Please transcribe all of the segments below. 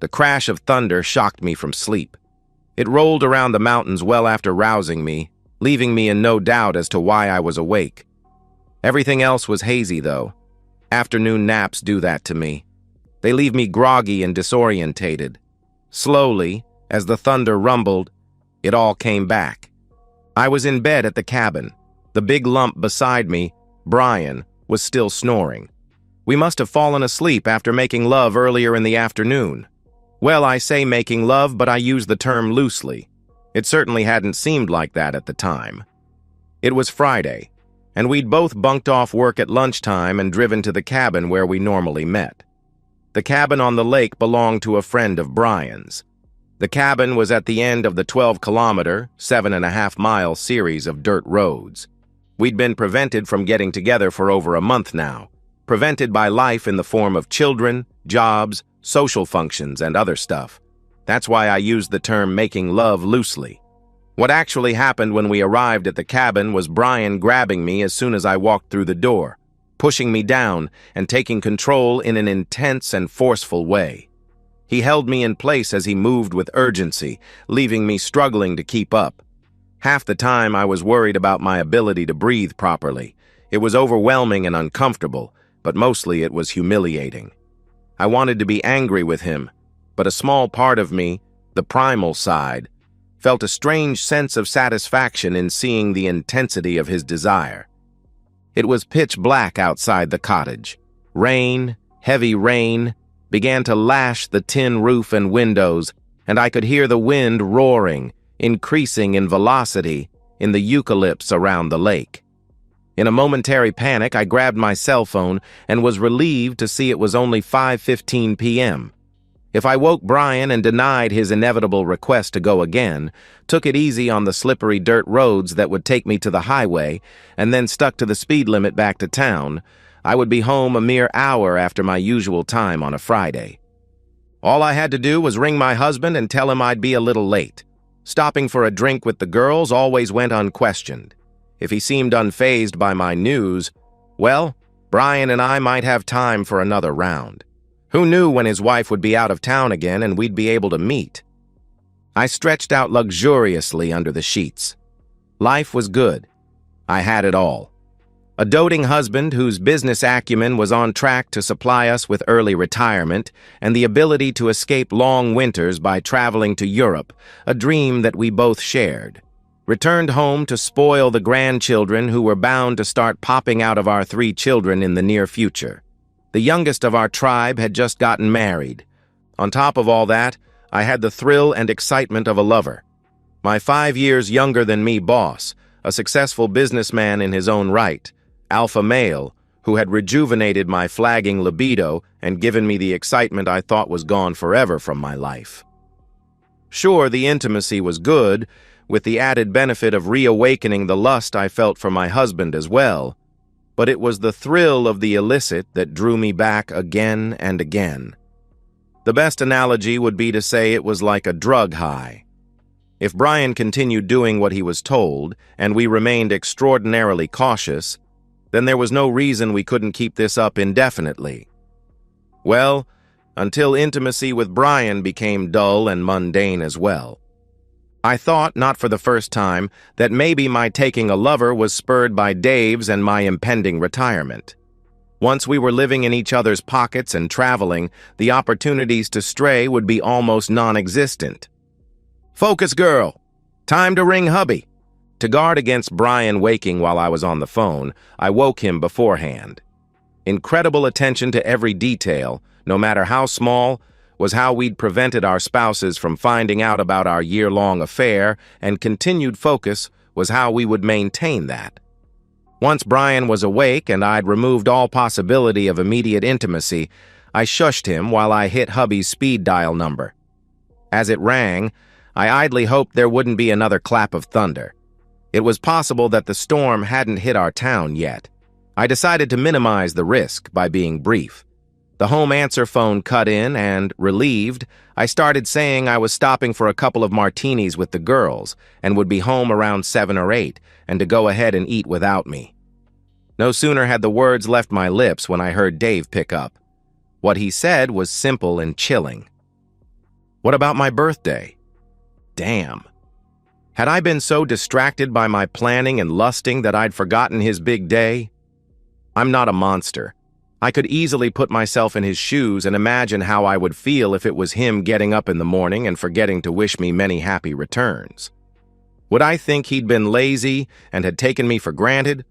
The crash of thunder shocked me from sleep. It rolled around the mountains well after rousing me, leaving me in no doubt as to why I was awake. Everything else was hazy, though. Afternoon naps do that to me. They leave me groggy and disorientated. Slowly, as the thunder rumbled, it all came back. I was in bed at the cabin. The big lump beside me, Brian, was still snoring. We must have fallen asleep after making love earlier in the afternoon. Well, I say making love, but I use the term loosely. It certainly hadn't seemed like that at the time. It was Friday, and we'd both bunked off work at lunchtime and driven to the cabin where we normally met. The cabin on the lake belonged to a friend of Brian's. The cabin was at the end of the 12-kilometer, 7.5-mile series of dirt roads. We'd been prevented from getting together for over a month now, prevented by life in the form of children, jobs, social functions, and other stuff. That's why I used the term making love loosely. What actually happened when we arrived at the cabin was Brian grabbing me as soon as I walked through the door, pushing me down and taking control in an intense and forceful way. He held me in place as he moved with urgency, leaving me struggling to keep up. Half the time I was worried about my ability to breathe properly. It was overwhelming and uncomfortable, but mostly it was humiliating. I wanted to be angry with him, but a small part of me, the primal side, felt a strange sense of satisfaction in seeing the intensity of his desire. It was pitch black outside the cottage. Rain, heavy rain, began to lash the tin roof and windows, and I could hear the wind roaring, increasing in velocity in the eucalypts around the lake. In a momentary panic, I grabbed my cell phone and was relieved to see it was only 5:15 p.m. If I woke Brian and denied his inevitable request to go again, took it easy on the slippery dirt roads that would take me to the highway, and then stuck to the speed limit back to town, I would be home a mere hour after my usual time on a Friday. All I had to do was ring my husband and tell him I'd be a little late. Stopping for a drink with the girls always went unquestioned. If he seemed unfazed by my news, well, Brian and I might have time for another round. Who knew when his wife would be out of town again and we'd be able to meet? I stretched out luxuriously under the sheets. Life was good. I had it all. A doting husband whose business acumen was on track to supply us with early retirement and the ability to escape long winters by traveling to Europe, a dream that we both shared. Returned home to spoil the grandchildren who were bound to start popping out of our 3 children in the near future. The youngest of our tribe had just gotten married. On top of all that, I had the thrill and excitement of a lover. My 5 years younger than me boss, a successful businessman in his own right, alpha male, who had rejuvenated my flagging libido and given me the excitement I thought was gone forever from my life. Sure, the intimacy was good, with the added benefit of reawakening the lust I felt for my husband as well, but it was the thrill of the illicit that drew me back again and again. The best analogy would be to say it was like a drug high. If Brian continued doing what he was told, and we remained extraordinarily cautious, then there was no reason we couldn't keep this up indefinitely. Well, until intimacy with Brian became dull and mundane as well. I thought, not for the first time, that maybe my taking a lover was spurred by Dave's and my impending retirement. Once we were living in each other's pockets and traveling, the opportunities to stray would be almost non-existent. "Focus, girl! Time to ring hubby!" To guard against Brian waking while I was on the phone, I woke him beforehand. Incredible attention to every detail, no matter how small, was how we'd prevented our spouses from finding out about our year-long affair, and continued focus was how we would maintain that. Once Brian was awake and I'd removed all possibility of immediate intimacy, I shushed him while I hit hubby's speed dial number. As it rang, I idly hoped there wouldn't be another clap of thunder. It was possible that the storm hadn't hit our town yet. I decided to minimize the risk by being brief. The home answer phone cut in and, relieved, I started saying I was stopping for a couple of martinis with the girls and would be home around 7 or 8 and to go ahead and eat without me. No sooner had the words left my lips when I heard Dave pick up. What he said was simple and chilling. What about my birthday? Damn. Had I been so distracted by my planning and lusting that I'd forgotten his big day? I'm not a monster. I could easily put myself in his shoes and imagine how I would feel if it was him getting up in the morning and forgetting to wish me many happy returns. Would I think he'd been lazy and had taken me for granted?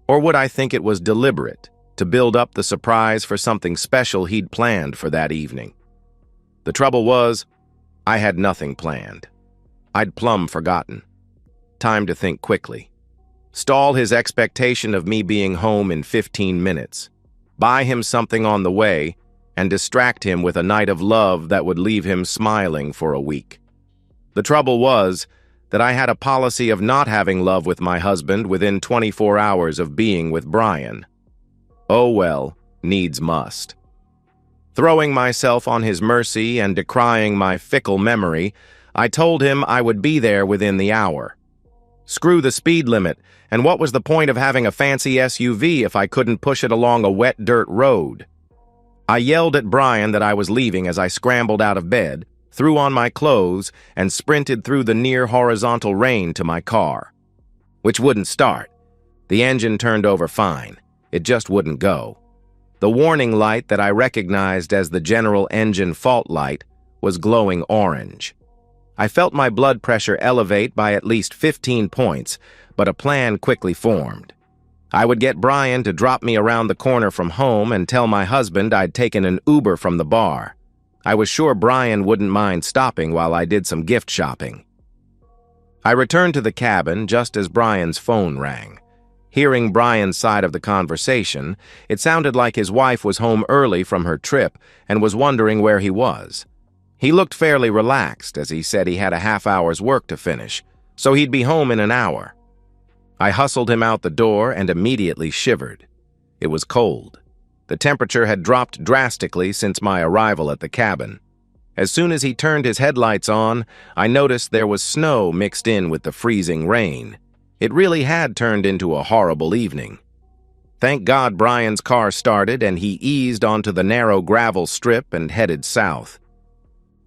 Or would I think it was deliberate to build up the surprise for something special he'd planned for that evening? The trouble was, I had nothing planned. I'd plumb forgotten. Time to think quickly. Stall his expectation of me being home in 15 minutes. Buy him something on the way, and distract him with a night of love that would leave him smiling for a week. The trouble was that I had a policy of not having love with my husband within 24 hours of being with Brian. Oh well, needs must. Throwing myself on his mercy and decrying my fickle memory, I told him I would be there within the hour. Screw the speed limit, and what was the point of having a fancy SUV if I couldn't push it along a wet dirt road? I yelled at Brian that I was leaving as I scrambled out of bed, threw on my clothes, and sprinted through the near-horizontal rain to my car. Which wouldn't start. The engine turned over fine. It just wouldn't go. The warning light that I recognized as the general engine fault light was glowing orange. I felt my blood pressure elevate by at least 15 points, but a plan quickly formed. I would get Brian to drop me around the corner from home and tell my husband I'd taken an Uber from the bar. I was sure Brian wouldn't mind stopping while I did some gift shopping. I returned to the cabin just as Brian's phone rang. Hearing Brian's side of the conversation, it sounded like his wife was home early from her trip and was wondering where he was. He looked fairly relaxed as he said he had a half-hour's work to finish, so he'd be home in an hour. I hustled him out the door and immediately shivered. It was cold. The temperature had dropped drastically since my arrival at the cabin. As soon as he turned his headlights on, I noticed there was snow mixed in with the freezing rain. It really had turned into a horrible evening. Thank God Brian's car started and he eased onto the narrow gravel strip and headed south.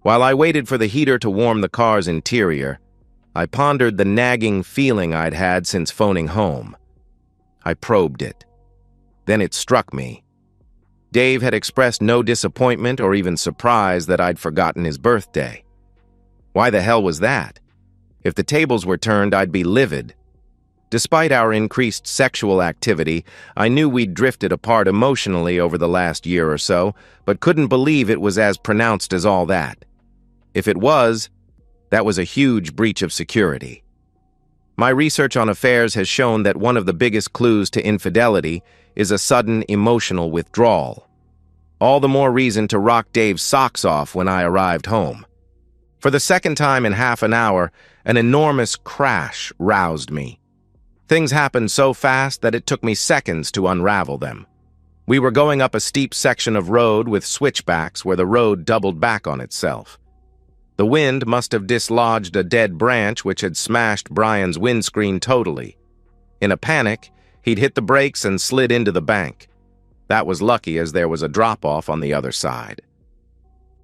While I waited for the heater to warm the car's interior, I pondered the nagging feeling I'd had since phoning home. I probed it. Then it struck me. Dave had expressed no disappointment or even surprise that I'd forgotten his birthday. Why the hell was that? If the tables were turned, I'd be livid. Despite our increased sexual activity, I knew we'd drifted apart emotionally over the last year or so, but couldn't believe it was as pronounced as all that. If it was, that was a huge breach of security. My research on affairs has shown that one of the biggest clues to infidelity is a sudden emotional withdrawal. All the more reason to rock Dave's socks off when I arrived home. For the second time in half an hour, an enormous crash roused me. Things happened so fast that it took me seconds to unravel them. We were going up a steep section of road with switchbacks where the road doubled back on itself. The wind must have dislodged a dead branch which had smashed Brian's windscreen totally. In a panic, he'd hit the brakes and slid into the bank. That was lucky as there was a drop-off on the other side.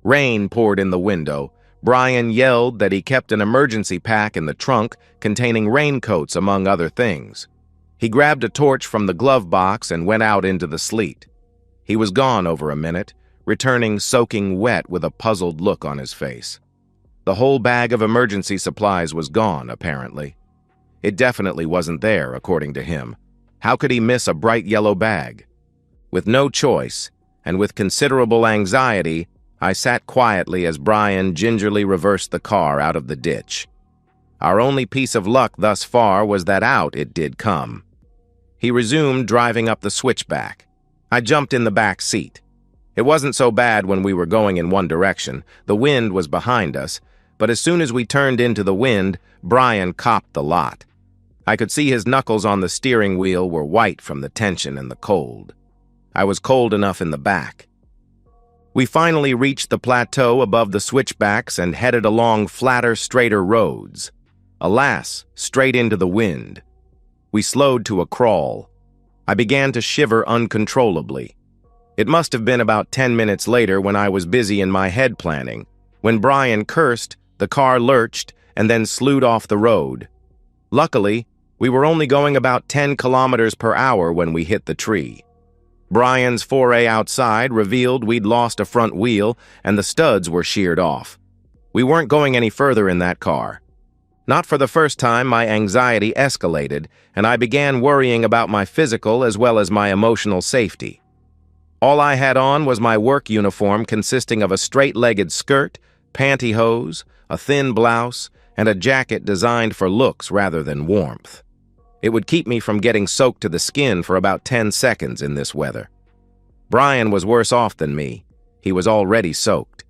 Rain poured in the window. Brian yelled that he kept an emergency pack in the trunk containing raincoats among other things. He grabbed a torch from the glove box and went out into the sleet. He was gone over a minute, returning soaking wet with a puzzled look on his face. The whole bag of emergency supplies was gone, apparently. It definitely wasn't there, according to him. How could he miss a bright yellow bag? With no choice, and with considerable anxiety, I sat quietly as Brian gingerly reversed the car out of the ditch. Our only piece of luck thus far was that out it did come. He resumed driving up the switchback. I jumped in the back seat. It wasn't so bad when we were going in one direction. The wind was behind us, but as soon as we turned into the wind, Brian copped the lot. I could see his knuckles on the steering wheel were white from the tension and the cold. I was cold enough in the back. We finally reached the plateau above the switchbacks and headed along flatter, straighter roads. Alas, straight into the wind. We slowed to a crawl. I began to shiver uncontrollably. It must have been about 10 minutes later when I was busy in my head planning. When Brian cursed, the car lurched and then slewed off the road. Luckily, we were only going about 10 kilometers per hour when we hit the tree. Brian's foray outside revealed we'd lost a front wheel and the studs were sheared off. We weren't going any further in that car. Not for the first time, my anxiety escalated, and I began worrying about my physical as well as my emotional safety. All I had on was my work uniform consisting of a straight-legged skirt, pantyhose, a thin blouse, and a jacket designed for looks rather than warmth. It would keep me from getting soaked to the skin for about 10 seconds in this weather. Brian was worse off than me. He was already soaked.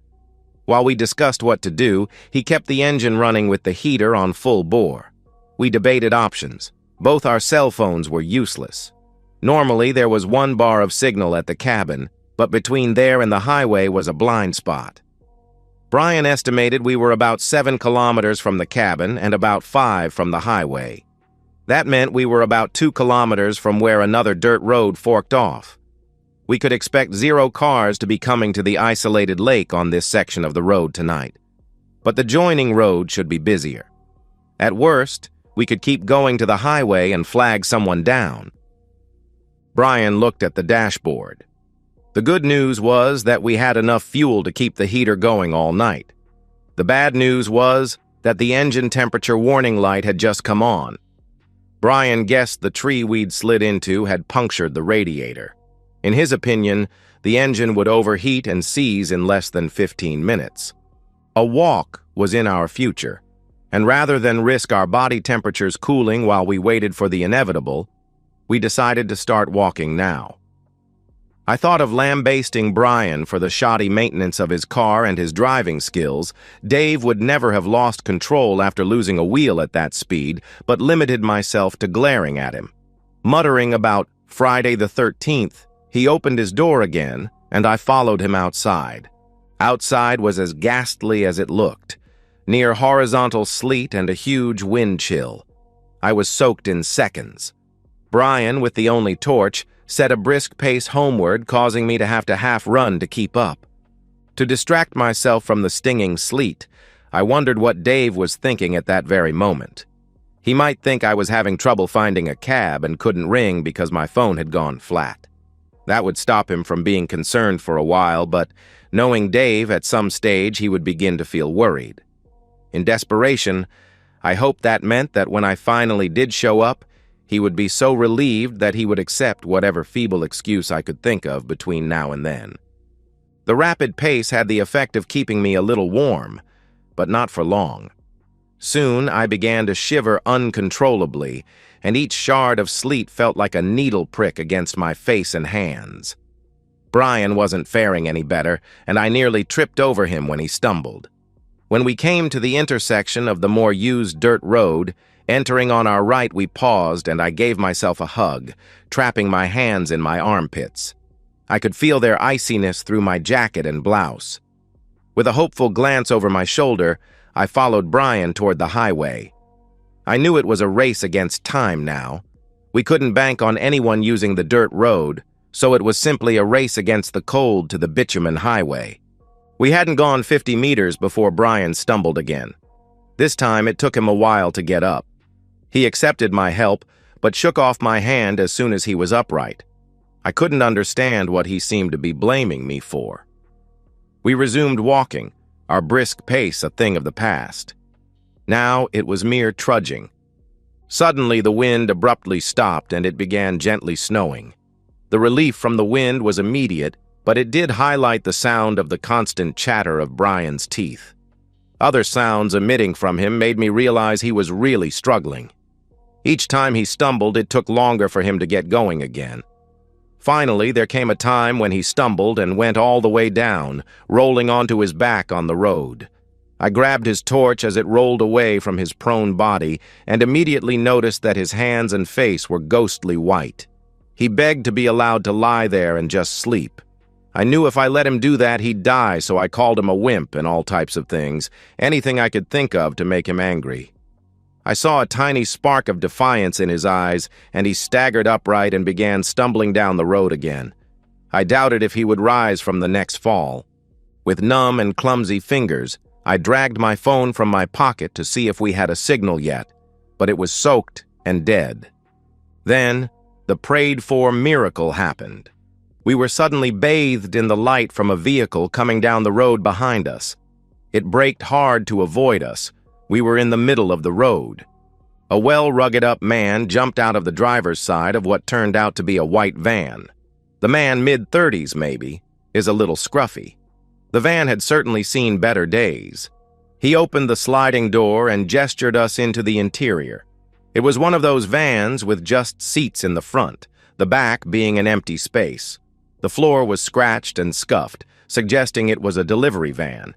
While we discussed what to do, he kept the engine running with the heater on full bore. We debated options. Both our cell phones were useless. Normally, there was 1 bar of signal at the cabin, but between there and the highway was a blind spot. Brian estimated we were about 7 kilometers from the cabin and about 5 from the highway. That meant we were about 2 kilometers from where another dirt road forked off. We could expect 0 cars to be coming to the isolated lake on this section of the road tonight. But the joining road should be busier. At worst, we could keep going to the highway and flag someone down. Brian looked at the dashboard. The good news was that we had enough fuel to keep the heater going all night. The bad news was that the engine temperature warning light had just come on. Brian guessed the tree we'd slid into had punctured the radiator. In his opinion, the engine would overheat and seize in less than 15 minutes. A walk was in our future, and rather than risk our body temperatures cooling while we waited for the inevitable, we decided to start walking now. I thought of lambasting Brian for the shoddy maintenance of his car and his driving skills. Dave would never have lost control after losing a wheel at that speed, but limited myself to glaring at him. Muttering about Friday the 13th, he opened his door again, and I followed him outside. Outside was as ghastly as it looked, near horizontal sleet and a huge wind chill. I was soaked in seconds. Brian, with the only torch, set a brisk pace homeward, causing me to have to half-run to keep up. To distract myself from the stinging sleet, I wondered what Dave was thinking at that very moment. He might think I was having trouble finding a cab and couldn't ring because my phone had gone flat. That would stop him from being concerned for a while, but knowing Dave, at some stage he would begin to feel worried. In desperation, I hoped that meant that when I finally did show up, he would be so relieved that he would accept whatever feeble excuse I could think of between now and then. The rapid pace had the effect of keeping me a little warm, but not for long. Soon I began to shiver uncontrollably, and each shard of sleet felt like a needle prick against my face and hands. Brian wasn't faring any better, and I nearly tripped over him when he stumbled. When we came to the intersection of the more used dirt road, entering on our right, we paused and I gave myself a hug, trapping my hands in my armpits. I could feel their iciness through my jacket and blouse. With a hopeful glance over my shoulder, I followed Brian toward the highway. I knew it was a race against time now. We couldn't bank on anyone using the dirt road, so it was simply a race against the cold to the bitumen highway. We hadn't gone 50 meters before Brian stumbled again. This time it took him a while to get up. He accepted my help, but shook off my hand as soon as he was upright. I couldn't understand what he seemed to be blaming me for. We resumed walking, our brisk pace a thing of the past. Now it was mere trudging. Suddenly the wind abruptly stopped and it began gently snowing. The relief from the wind was immediate, but it did highlight the sound of the constant chatter of Brian's teeth. Other sounds emitting from him made me realize he was really struggling. Each time he stumbled, it took longer for him to get going again. Finally, there came a time when he stumbled and went all the way down, rolling onto his back on the road. I grabbed his torch as it rolled away from his prone body and immediately noticed that his hands and face were ghostly white. He begged to be allowed to lie there and just sleep. I knew if I let him do that, he'd die, so I called him a wimp and all types of things, anything I could think of to make him angry. I saw a tiny spark of defiance in his eyes, and he staggered upright and began stumbling down the road again. I doubted if he would rise from the next fall. With numb and clumsy fingers, I dragged my phone from my pocket to see if we had a signal yet, but it was soaked and dead. Then, the prayed-for miracle happened. We were suddenly bathed in the light from a vehicle coming down the road behind us. It braked hard to avoid us. We were in the middle of the road. A well-rugged-up man jumped out of the driver's side of what turned out to be a white van. The man, mid-30s maybe, is a little scruffy. The van had certainly seen better days. He opened the sliding door and gestured us into the interior. It was one of those vans with just seats in the front, the back being an empty space. The floor was scratched and scuffed, suggesting it was a delivery van.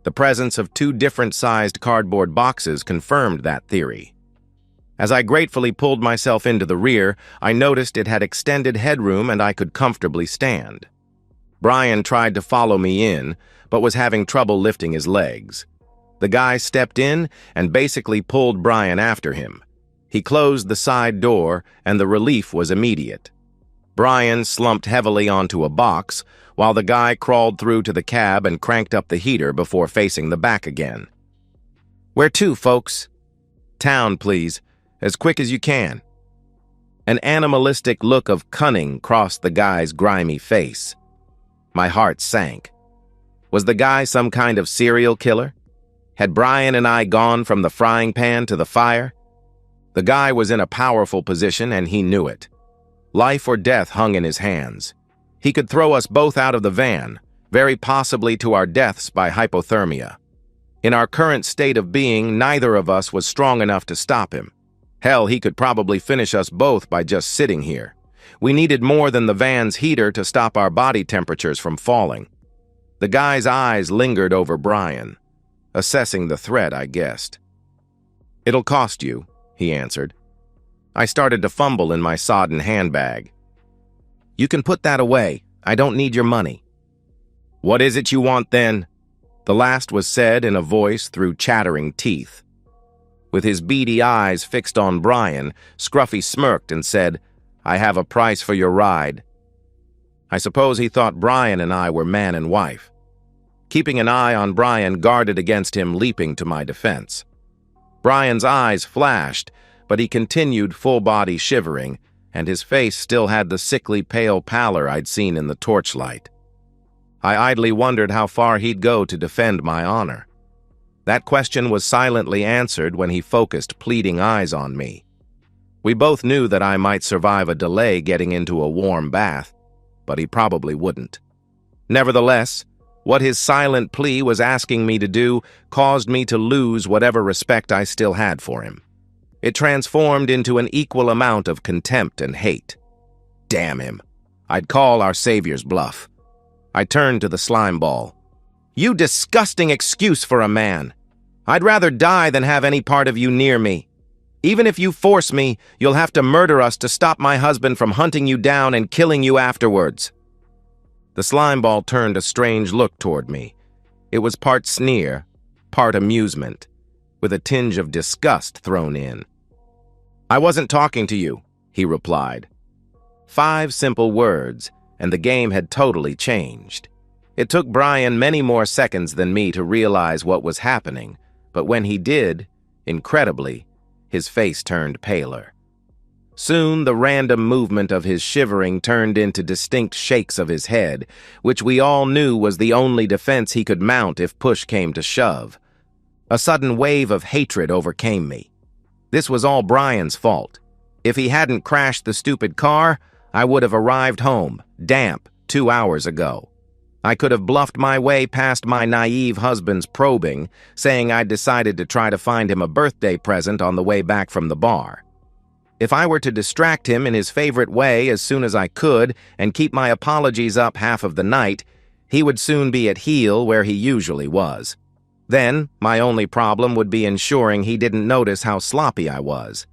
The presence of two different-sized cardboard boxes confirmed that theory. As I gratefully pulled myself into the rear, I noticed it had extended headroom and I could comfortably stand. Brian tried to follow me in, but was having trouble lifting his legs. The guy stepped in and basically pulled Brian after him. He closed the side door, and the relief was immediate. Brian slumped heavily onto a box, while the guy crawled through to the cab and cranked up the heater before facing the back again. "Where to, folks?" "Town, please. As quick as you can." An animalistic look of cunning crossed the guy's grimy face. My heart sank. Was the guy some kind of serial killer? Had Brian and I gone from the frying pan to the fire? The guy was in a powerful position and he knew it. Life or death hung in his hands. He could throw us both out of the van, very possibly to our deaths by hypothermia. In our current state of being, neither of us was strong enough to stop him. Hell, he could probably finish us both by just sitting here. We needed more than the van's heater to stop our body temperatures from falling. The guy's eyes lingered over Brian. Assessing the threat, I guessed. "It'll cost you," he answered. I started to fumble in my sodden handbag. "You can put that away. I don't need your money." "What is it you want then?" The last was said in a voice through chattering teeth. With his beady eyes fixed on Brian, Scruffy smirked and said, "I have a price for your ride." I suppose he thought Brian and I were man and wife. Keeping an eye on Brian guarded against him leaping to my defense. Brian's eyes flashed, but he continued full-body shivering, and his face still had the sickly pale pallor I'd seen in the torchlight. I idly wondered how far he'd go to defend my honor. That question was silently answered when he focused pleading eyes on me. We both knew that I might survive a delay getting into a warm bath, but he probably wouldn't. Nevertheless, what his silent plea was asking me to do caused me to lose whatever respect I still had for him. It transformed into an equal amount of contempt and hate. Damn him. I'd call our savior's bluff. I turned to the slime ball. "You disgusting excuse for a man. I'd rather die than have any part of you near me. Even if you force me, you'll have to murder us to stop my husband from hunting you down and killing you afterwards." The slime ball turned a strange look toward me. It was part sneer, part amusement, with a tinge of disgust thrown in. "I wasn't talking to you," he replied. 5 simple words, and the game had totally changed. It took Brian many more seconds than me to realize what was happening, but when he did, incredibly, his face turned paler. Soon the random movement of his shivering turned into distinct shakes of his head, which we all knew was the only defense he could mount if push came to shove. A sudden wave of hatred overcame me. This was all Brian's fault. If he hadn't crashed the stupid car, I would have arrived home, damp, 2 hours ago. I could have bluffed my way past my naive husband's probing, saying I'd decided to try to find him a birthday present on the way back from the bar. If I were to distract him in his favorite way as soon as I could and keep my apologies up half of the night, he would soon be at heel where he usually was. Then, my only problem would be ensuring he didn't notice how sloppy I was.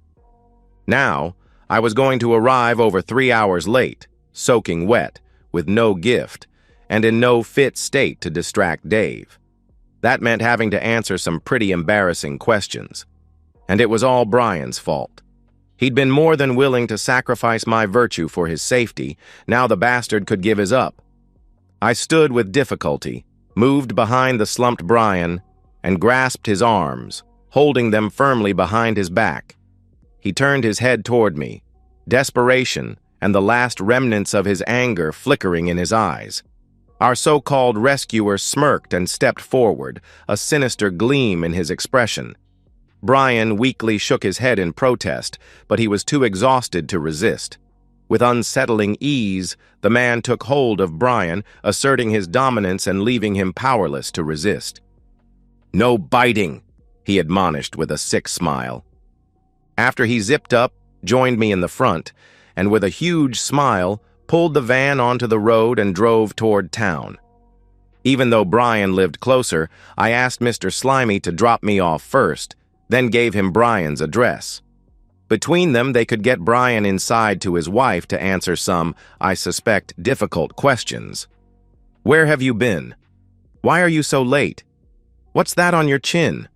Now, I was going to arrive over 3 hours late, soaking wet, with no gift, and in no fit state to distract Dave. That meant having to answer some pretty embarrassing questions. And it was all Brian's fault. He'd been more than willing to sacrifice my virtue for his safety. Now the bastard could give his up. I stood with difficulty, moved behind the slumped Brian, and grasped his arms, holding them firmly behind his back. He turned his head toward me, desperation and the last remnants of his anger flickering in his eyes. Our so-called rescuer smirked and stepped forward, a sinister gleam in his expression. Brian weakly shook his head in protest, but he was too exhausted to resist. With unsettling ease, the man took hold of Brian, asserting his dominance and leaving him powerless to resist. "No biting," he admonished with a sick smile. After he zipped up, joined me in the front, and with a huge smile, pulled the van onto the road and drove toward town. Even though Brian lived closer, I asked Mr. Slimy to drop me off first, then gave him Brian's address. Between them, they could get Brian inside to his wife to answer some, I suspect, difficult questions. "Where have you been? Why are you so late? What's that on your chin?"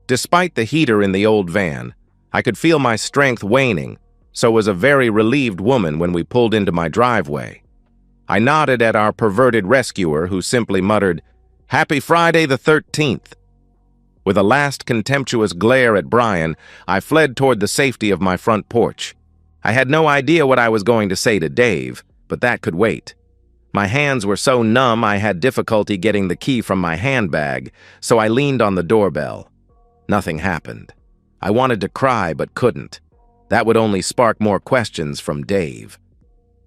Despite the heater in the old van, I could feel my strength waning, so was a very relieved woman when we pulled into my driveway. I nodded at our perverted rescuer, who simply muttered, "Happy Friday the 13th. With a last contemptuous glare at Brian, I fled toward the safety of my front porch. I had no idea what I was going to say to Dave, but that could wait. My hands were so numb I had difficulty getting the key from my handbag, so I leaned on the doorbell. Nothing happened. I wanted to cry but couldn't. That would only spark more questions from Dave.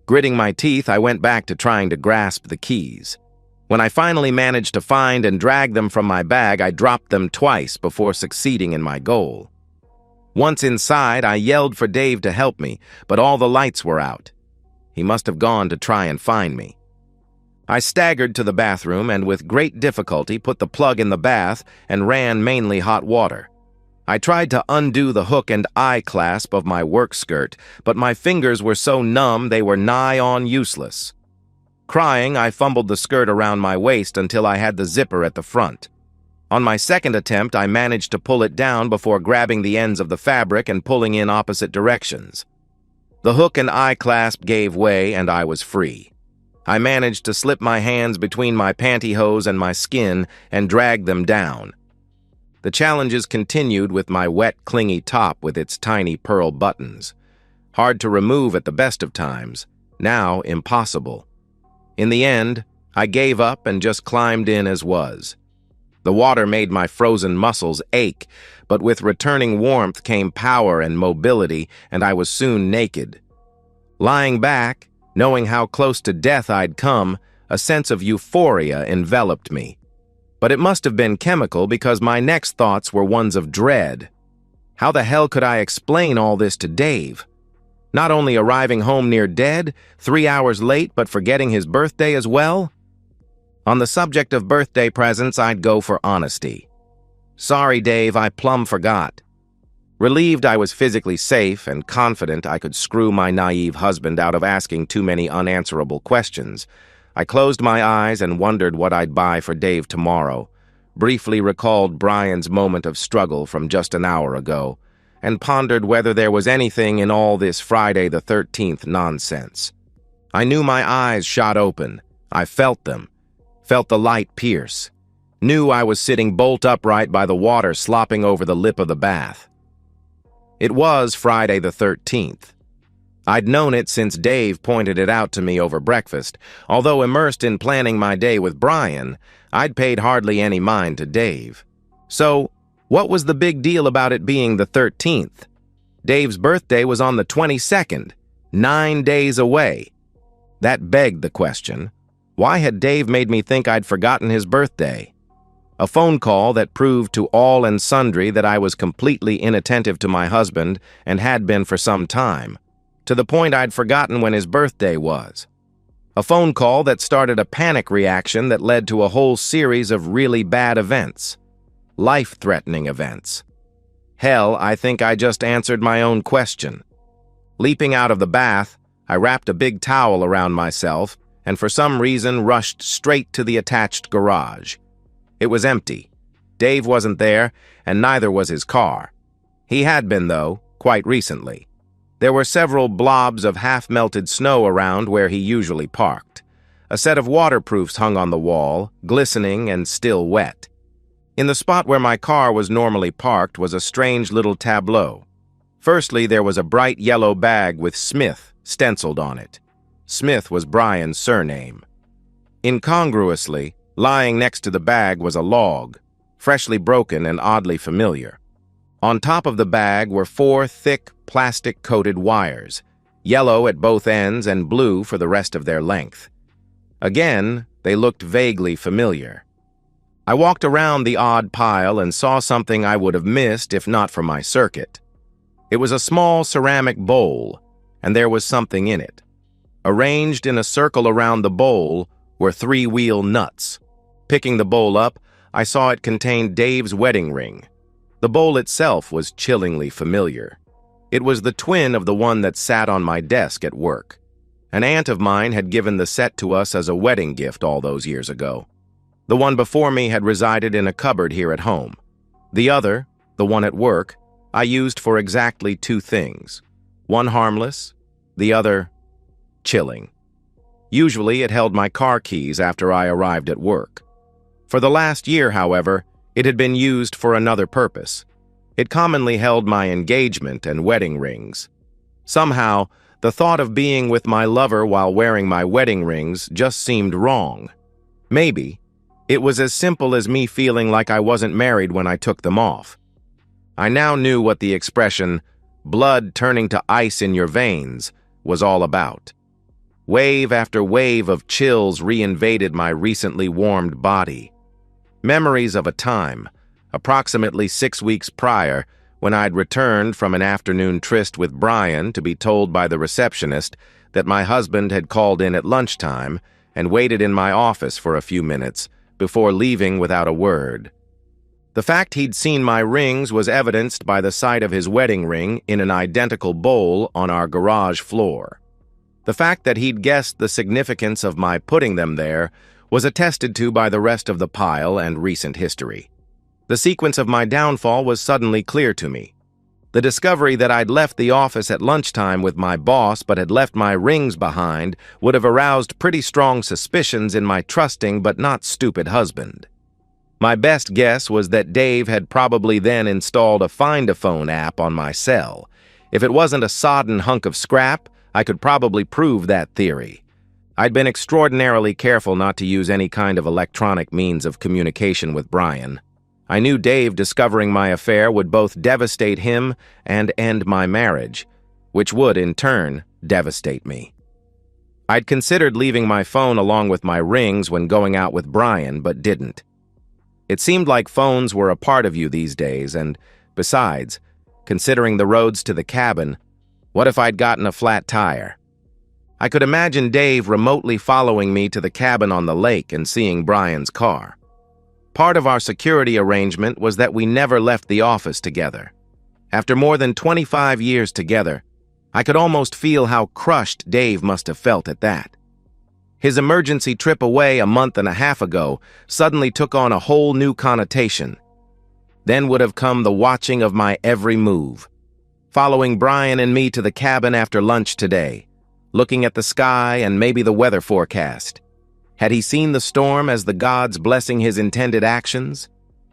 Gritting my teeth, I went back to trying to grasp the keys. When I finally managed to find and drag them from my bag, I dropped them twice before succeeding in my goal. Once inside, I yelled for Dave to help me, but all the lights were out. He must have gone to try and find me. I staggered to the bathroom and with great difficulty put the plug in the bath and ran mainly hot water. I tried to undo the hook and eye clasp of my work skirt, but my fingers were so numb they were nigh on useless. Crying, I fumbled the skirt around my waist until I had the zipper at the front. On my second attempt, I managed to pull it down before grabbing the ends of the fabric and pulling in opposite directions. The hook and eye clasp gave way and I was free. I managed to slip my hands between my pantyhose and my skin and drag them down. The challenges continued with my wet, clingy top with its tiny pearl buttons. Hard to remove at the best of times, now impossible. In the end, I gave up and just climbed in as was. The water made my frozen muscles ache, but with returning warmth came power and mobility, and I was soon naked. Lying back, knowing how close to death I'd come, a sense of euphoria enveloped me. But it must have been chemical because my next thoughts were ones of dread. How the hell could I explain all this to Dave? Not only arriving home near dead, 3 hours late, but forgetting his birthday as well? On the subject of birthday presents, I'd go for honesty. "Sorry, Dave, I plumb forgot." Relieved I was physically safe and confident I could screw my naive husband out of asking too many unanswerable questions, I closed my eyes and wondered what I'd buy for Dave tomorrow, briefly recalled Brian's moment of struggle from just an hour ago, and pondered whether there was anything in all this Friday the 13th nonsense. I knew my eyes shot open. I felt them. Felt the light pierce. Knew I was sitting bolt upright by the water slopping over the lip of the bath. It was Friday the 13th. I'd known it since Dave pointed it out to me over breakfast. Although immersed in planning my day with Brian, I'd paid hardly any mind to Dave. So, what was the big deal about it being the 13th? Dave's birthday was on the 22nd, 9 days away. That begged the question, why had Dave made me think I'd forgotten his birthday? A phone call that proved to all and sundry that I was completely inattentive to my husband and had been for some time, to the point I'd forgotten when his birthday was. A phone call that started a panic reaction that led to a whole series of really bad events. Life-threatening events. Hell, I think I just answered my own question. Leaping out of the bath, I wrapped a big towel around myself and for some reason rushed straight to the attached garage. It was empty. Dave wasn't there, and neither was his car. He had been, though, quite recently. There were several blobs of half-melted snow around where he usually parked. A set of waterproofs hung on the wall, glistening and still wet. In the spot where my car was normally parked was a strange little tableau. Firstly, there was a bright yellow bag with Smith stenciled on it. Smith was Brian's surname. Incongruously, lying next to the bag was a log, freshly broken and oddly familiar. On top of the bag were 4 thick, plastic-coated wires, yellow at both ends and blue for the rest of their length. Again, they looked vaguely familiar. I walked around the odd pile and saw something I would have missed if not for my circuit. It was a small ceramic bowl, and there was something in it. Arranged in a circle around the bowl were 3-wheel nuts. Picking the bowl up, I saw it contained Dave's wedding ring. The bowl itself was chillingly familiar. It was the twin of the one that sat on my desk at work. An aunt of mine had given the set to us as a wedding gift all those years ago. The one before me had resided in a cupboard here at home. The other, the one at work, I used for exactly 2 things. One harmless, the other chilling. Usually it held my car keys after I arrived at work. For the last year, however, it had been used for another purpose. It commonly held my engagement and wedding rings. Somehow, the thought of being with my lover while wearing my wedding rings just seemed wrong. Maybe it was as simple as me feeling like I wasn't married when I took them off. I now knew what the expression, blood turning to ice in your veins, was all about. Wave after wave of chills reinvaded my recently warmed body. Memories of a time, approximately 6 weeks prior, when I'd returned from an afternoon tryst with Brian to be told by the receptionist that my husband had called in at lunchtime and waited in my office for a few minutes before leaving without a word. The fact he'd seen my rings was evidenced by the sight of his wedding ring in an identical bowl on our garage floor. The fact that he'd guessed the significance of my putting them there was attested to by the rest of the pile and recent history. The sequence of my downfall was suddenly clear to me. The discovery that I'd left the office at lunchtime with my boss but had left my rings behind would have aroused pretty strong suspicions in my trusting but not stupid husband. My best guess was that Dave had probably then installed a find-a-phone app on my cell. If it wasn't a sodden hunk of scrap, I could probably prove that theory. I'd been extraordinarily careful not to use any kind of electronic means of communication with Brian. I knew Dave discovering my affair would both devastate him and end my marriage, which would, in turn, devastate me. I'd considered leaving my phone along with my rings when going out with Brian, but didn't. It seemed like phones were a part of you these days, and, besides, considering the roads to the cabin, what if I'd gotten a flat tire? I could imagine Dave remotely following me to the cabin on the lake and seeing Brian's car. Part of our security arrangement was that we never left the office together. After more than 25 years together, I could almost feel how crushed Dave must have felt at that. His emergency trip away a month and a half ago suddenly took on a whole new connotation. Then would have come the watching of my every move. Following Brian and me to the cabin after lunch today, looking at the sky and maybe the weather forecast. Had he seen the storm as the gods blessing his intended actions?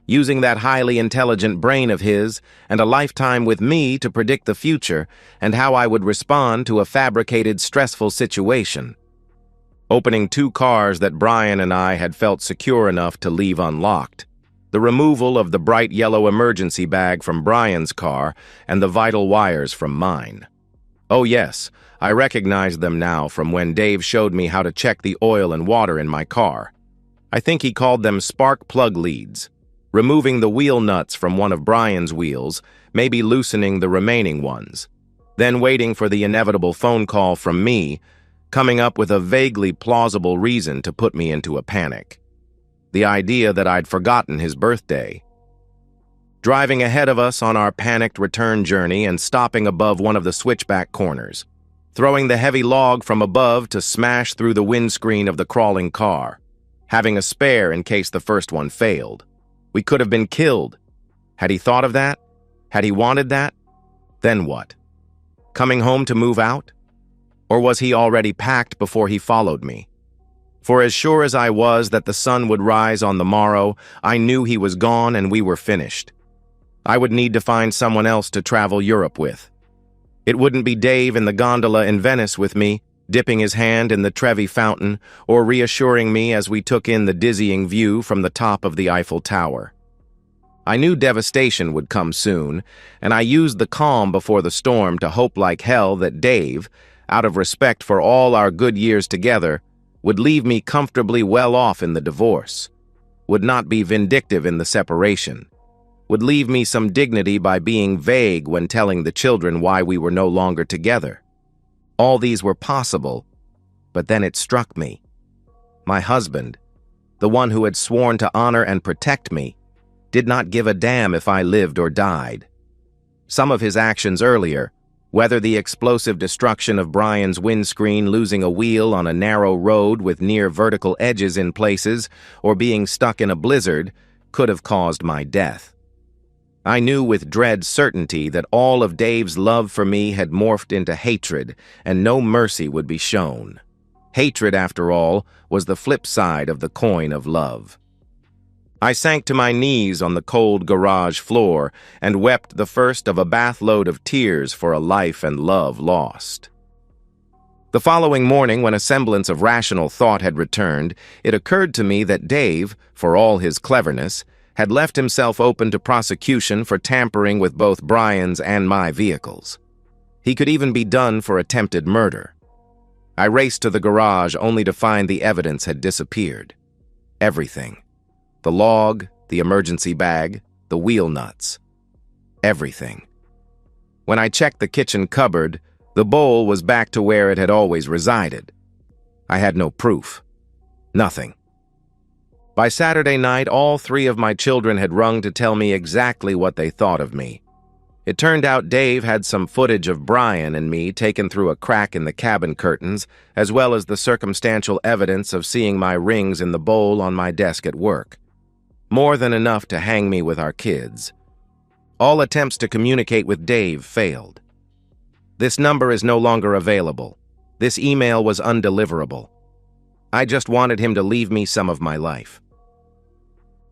Using that highly intelligent brain of his and a lifetime with me to predict the future and how I would respond to a fabricated, stressful situation. Opening 2 cars that Brian and I had felt secure enough to leave unlocked. The removal of the bright yellow emergency bag from Brian's car and the vital wires from mine. Oh yes, I recognized them now from when Dave showed me how to check the oil and water in my car. I think he called them spark plug leads. Removing the wheel nuts from one of Brian's wheels, maybe loosening the remaining ones. Then waiting for the inevitable phone call from me, coming up with a vaguely plausible reason to put me into a panic. The idea that I'd forgotten his birthday. Driving ahead of us on our panicked return journey and stopping above one of the switchback corners. Throwing the heavy log from above to smash through the windscreen of the crawling car. Having a spare in case the first one failed. We could have been killed. Had he thought of that? Had he wanted that? Then what? Coming home to move out? Or was he already packed before he followed me? For as sure as I was that the sun would rise on the morrow, I knew he was gone and we were finished. I would need to find someone else to travel Europe with. It wouldn't be Dave in the gondola in Venice with me, dipping his hand in the Trevi fountain, or reassuring me as we took in the dizzying view from the top of the Eiffel Tower. I knew devastation would come soon, and I used the calm before the storm to hope like hell that Dave, out of respect for all our good years together, would leave me comfortably well off in the divorce, would not be vindictive in the separation, would leave me some dignity by being vague when telling the children why we were no longer together. All these were possible, but then it struck me. My husband, the one who had sworn to honor and protect me, did not give a damn if I lived or died. Some of his actions earlier, whether the explosive destruction of Brian's windscreen losing a wheel on a narrow road with near vertical edges in places, or being stuck in a blizzard, could have caused my death. I knew with dread certainty that all of Dave's love for me had morphed into hatred, and no mercy would be shown. Hatred, after all, was the flip side of the coin of love. I sank to my knees on the cold garage floor and wept the first of a bathload of tears for a life and love lost. The following morning, when a semblance of rational thought had returned, it occurred to me that Dave, for all his cleverness, had left himself open to prosecution for tampering with both Brian's and my vehicles. He could even be done for attempted murder. I raced to the garage only to find the evidence had disappeared. Everything. The log, the emergency bag, the wheel nuts. Everything. When I checked the kitchen cupboard, the bowl was back to where it had always resided. I had no proof. Nothing. By Saturday night, all three of my children had rung to tell me exactly what they thought of me. It turned out Dave had some footage of Brian and me taken through a crack in the cabin curtains, as well as the circumstantial evidence of seeing my rings in the bowl on my desk at work. More than enough to hang me with our kids. All attempts to communicate with Dave failed. This number is no longer available. This email was undeliverable. I just wanted him to leave me some of my life.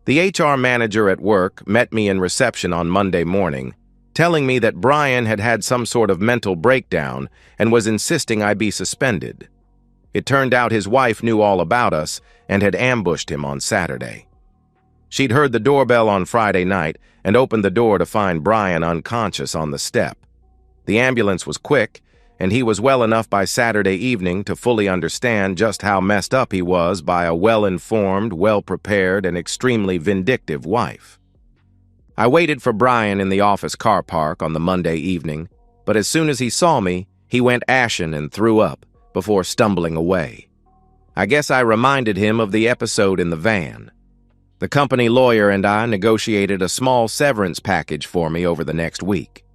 The HR manager at work met me in reception on Monday morning, telling me that Brian had had some sort of mental breakdown and was insisting I be suspended. It turned out his wife knew all about us and had ambushed him on Saturday. She'd heard the doorbell on Friday night and opened the door to find Brian unconscious on the step. The ambulance was quick, and he was well enough by Saturday evening to fully understand just how messed up he was by a well-informed, well-prepared, and extremely vindictive wife. I waited for Brian in the office car park on the Monday evening, but as soon as he saw me, he went ashen and threw up before stumbling away. I guess I reminded him of the episode in the van. The company lawyer and I negotiated a small severance package for me over the next week.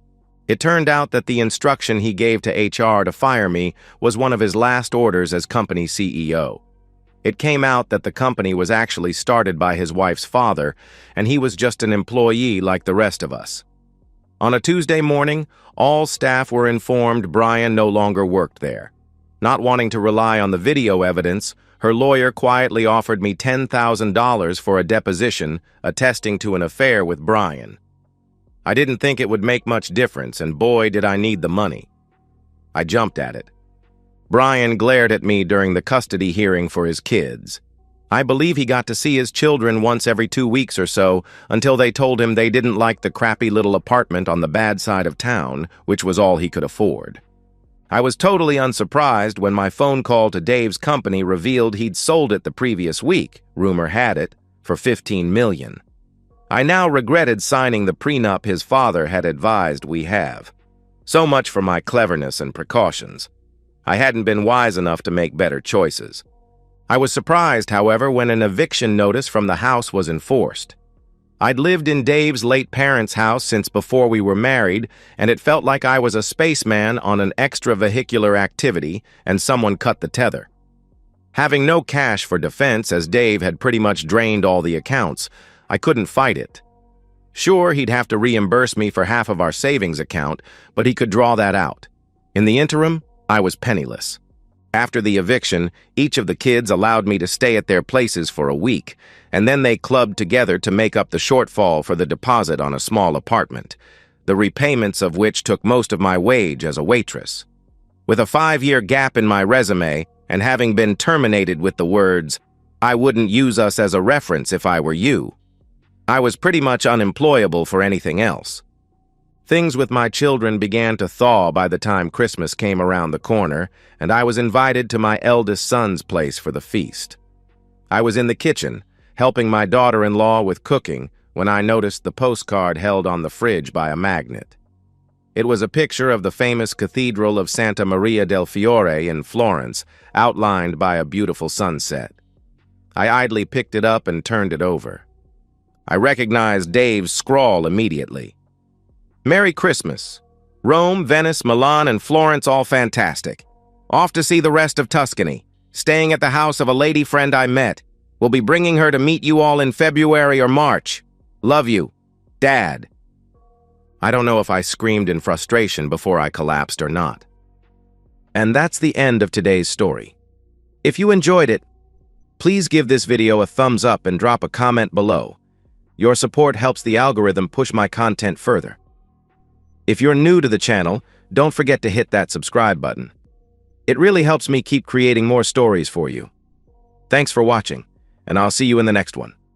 It turned out that the instruction he gave to HR to fire me was one of his last orders as company CEO. It came out that the company was actually started by his wife's father, and he was just an employee like the rest of us. On a Tuesday morning, all staff were informed Brian no longer worked there. Not wanting to rely on the video evidence, her lawyer quietly offered me $10,000 for a deposition attesting to an affair with Brian. I didn't think it would make much difference, and boy, did I need the money. I jumped at it. Brian glared at me during the custody hearing for his kids. I believe he got to see his children once every 2 weeks or so until they told him they didn't like the crappy little apartment on the bad side of town, which was all he could afford. I was totally unsurprised when my phone call to Dave's company revealed he'd sold it the previous week, rumor had it, for $15 million. I now regretted signing the prenup his father had advised we have. So much for my cleverness and precautions. I hadn't been wise enough to make better choices. I was surprised, however, when an eviction notice from the house was enforced. I'd lived in Dave's late parents' house since before we were married, and it felt like I was a spaceman on an extravehicular activity, and someone cut the tether. Having no cash for defense, as Dave had pretty much drained all the accounts, I couldn't fight it. Sure, he'd have to reimburse me for half of our savings account, but he could draw that out. In the interim, I was penniless. After the eviction, each of the kids allowed me to stay at their places for a week, and then they clubbed together to make up the shortfall for the deposit on a small apartment, the repayments of which took most of my wage as a waitress. With a 5-year gap in my resume, and having been terminated with the words, "I wouldn't use us as a reference if I were you," I was pretty much unemployable for anything else. Things with my children began to thaw by the time Christmas came around the corner, and I was invited to my eldest son's place for the feast. I was in the kitchen, helping my daughter-in-law with cooking, when I noticed the postcard held on the fridge by a magnet. It was a picture of the famous Cathedral of Santa Maria del Fiore in Florence, outlined by a beautiful sunset. I idly picked it up and turned it over. I recognized Dave's scrawl immediately. "Merry Christmas. Rome, Venice, Milan, and Florence all fantastic. Off to see the rest of Tuscany. Staying at the house of a lady friend I met. We'll be bringing her to meet you all in February or March. Love you. Dad." I don't know if I screamed in frustration before I collapsed or not. And that's the end of today's story. If you enjoyed it, please give this video a thumbs up and drop a comment below. Your support helps the algorithm push my content further. If you're new to the channel, don't forget to hit that subscribe button. It really helps me keep creating more stories for you. Thanks for watching, and I'll see you in the next one.